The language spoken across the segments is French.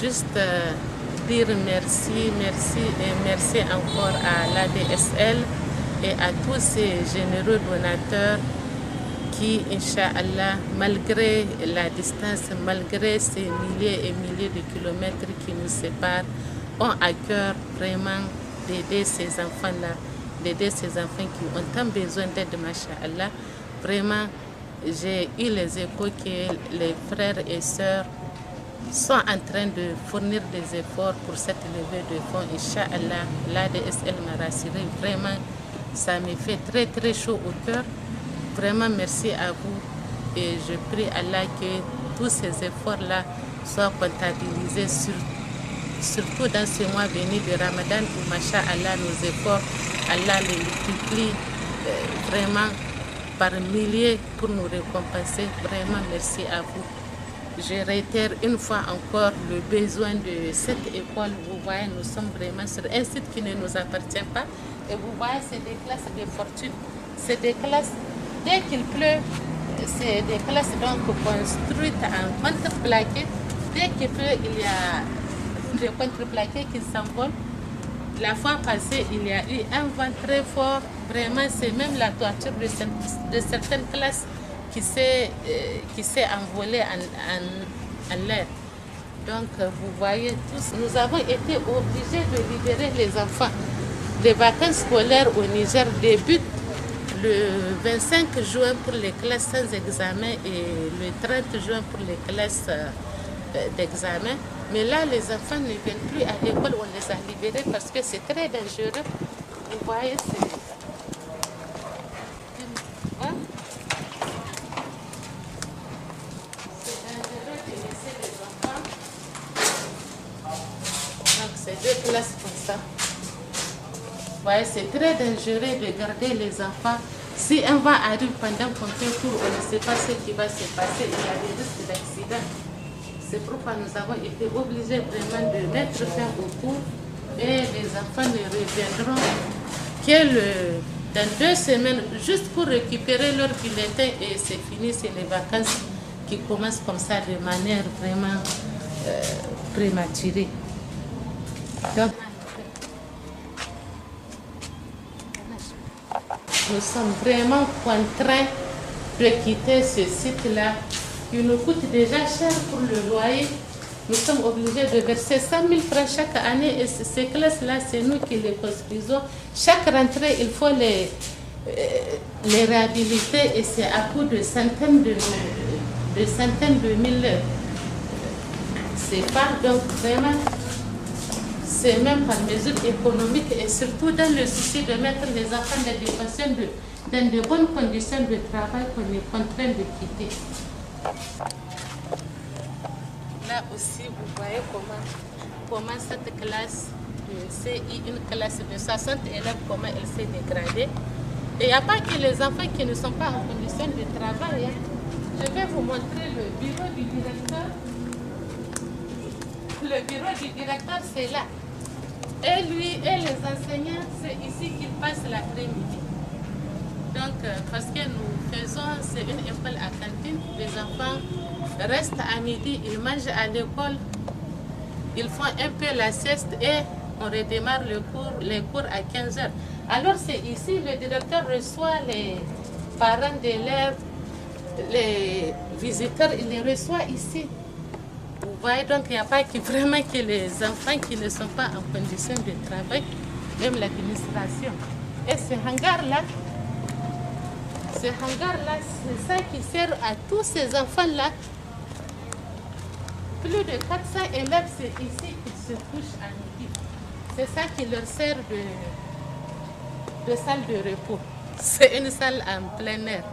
juste dire merci, merci et merci encore à l'ADSL et à tous ces généreux donateurs qui, Inch'Allah, malgré la distance, malgré ces milliers et milliers de kilomètres qui nous séparent, ont à cœur vraiment d'aider ces enfants-là, d'aider ces enfants qui ont tant besoin d'aide, Masha'Allah. Vraiment, j'ai eu les échos que les frères et sœurs sont en train de fournir des efforts pour cette levée de fonds. Inch'Allah, l'ADSL m'a rassuré. Vraiment, ça me fait très très chaud au cœur. Vraiment, merci à vous. Et je prie Allah que tous ces efforts-là soient comptabilisés, surtout dans ce mois venu de Ramadan où, Masha'Allah, nos efforts, Allah les multiplie vraiment par milliers pour nous récompenser. Vraiment, merci à vous. Je réitère une fois encore le besoin de cette école. Vous voyez, nous sommes vraiment sur un site qui ne nous appartient pas. Et vous voyez, c'est des classes de fortune. C'est des classes, dès qu'il pleut, c'est des classes donc construites en contreplaqué. Dès qu'il pleut, il y a des contreplaqués qui s'envolent. La fois passée, il y a eu un vent très fort. Vraiment, c'est même la toiture de certaines classes qui s'est envolée en l'air. Donc, vous voyez tous, nous avons été obligés de libérer les enfants. Les vacances scolaires au Niger débutent le 25 juin pour les classes sans examen et le 30 juin pour les classes d'examen. Mais là, les enfants ne viennent plus à l'école, on les a libérés parce que c'est très dangereux. Vous voyez, c'est... Hein? C'est dangereux de laisser les enfants. Donc, c'est deux classes comme ça. Vous voyez, c'est très dangereux de garder les enfants. Si un vent arrive pendant qu'on fait cours, on ne sait pas ce qui va se passer. Il y a des risques d'accident. C'est pourquoi nous avons été obligés vraiment de mettre fin au cours et les enfants ne reviendront que dans 2 semaines, juste pour récupérer leur bulletin et c'est fini, c'est les vacances qui commencent comme ça de manière vraiment prématurée. Donc, nous sommes vraiment contraints de quitter ce site-là qui nous coûte déjà cher pour le loyer. Nous sommes obligés de verser 100 000 francs chaque année et ces classes-là, c'est nous qui les construisons. Chaque rentrée, il faut les réhabiliter et c'est à coût de centaines de mille CFA. Donc vraiment, c'est même par mesure économique et surtout dans le souci de mettre les enfants dans de bonnes conditions de travail qu'on est contraint de quitter. Là aussi, vous voyez comment cette classe de CI, une classe de 60 élèves, comment elle s'est dégradée. Et il n'y a pas que les enfants qui ne sont pas en condition de travail. Hein. Je vais vous montrer le bureau du directeur. Le bureau du directeur, c'est là. Et lui et les enseignants, c'est ici qu'ils passent l'après-midi. Donc, parce que nous faisons, c'est une école à cantine, les enfants restent à midi, ils mangent à l'école, ils font un peu la sieste et on redémarre les cours à 15 heures. Alors c'est ici, le directeur reçoit les parents d'élèves, les visiteurs, il les reçoit ici. Vous voyez, donc il n'y a pas vraiment que les enfants qui ne sont pas en condition de travail, même l'administration. Et ce hangar-là, c'est ça qui sert à tous ces enfants-là. Plus de 400 élèves, c'est ici qu'ils se couchent à midi. C'est ça qui leur sert de salle de repos. C'est une salle en plein air.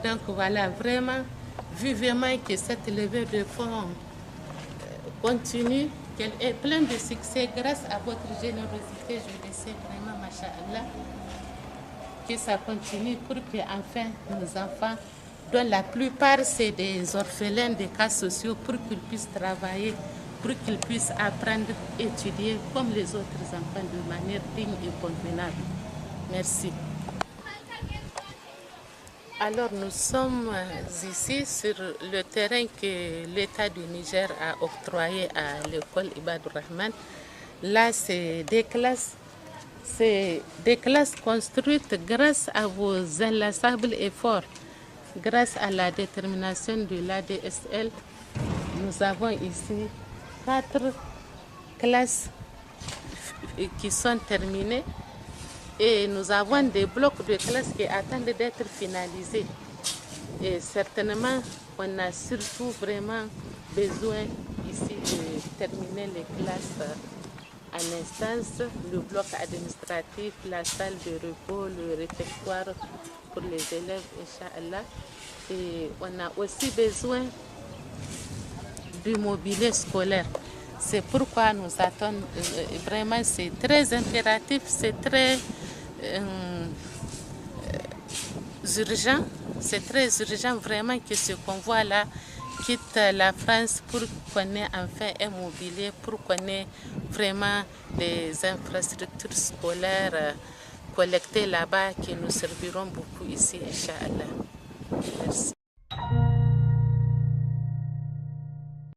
Donc voilà, vraiment, vivement que cette levée de fonds continue, qu'elle est pleine de succès grâce à votre générosité. Je le sais vraiment, Masha'Allah, que ça continue pour que enfin nos enfants, dont la plupart c'est des orphelins des cas sociaux, pour qu'ils puissent travailler, pour qu'ils puissent apprendre, étudier comme les autres enfants de manière digne et convenable. Merci. Alors, nous sommes ici sur le terrain que l'État du Niger a octroyé à l'école Ibadur Rahman. Là, c'est des classes construites grâce à vos inlassables efforts, grâce à la détermination de l'ADSL. Nous avons ici 4 classes qui sont terminées. Et nous avons des blocs de classes qui attendent d'être finalisés. Et certainement, on a surtout vraiment besoin ici de terminer les classes en instance, le bloc administratif, la salle de repos, le réfectoire pour les élèves, Inch'Allah. Et on a aussi besoin du mobilier scolaire. C'est pourquoi nous attendons, vraiment c'est très impératif, c'est très urgent, c'est très urgent vraiment que ce convoi-là quitte la France pour qu'on ait enfin un mobilier, pour qu'on ait vraiment des infrastructures scolaires collectées là-bas qui nous serviront beaucoup ici, Inch'Allah. Merci.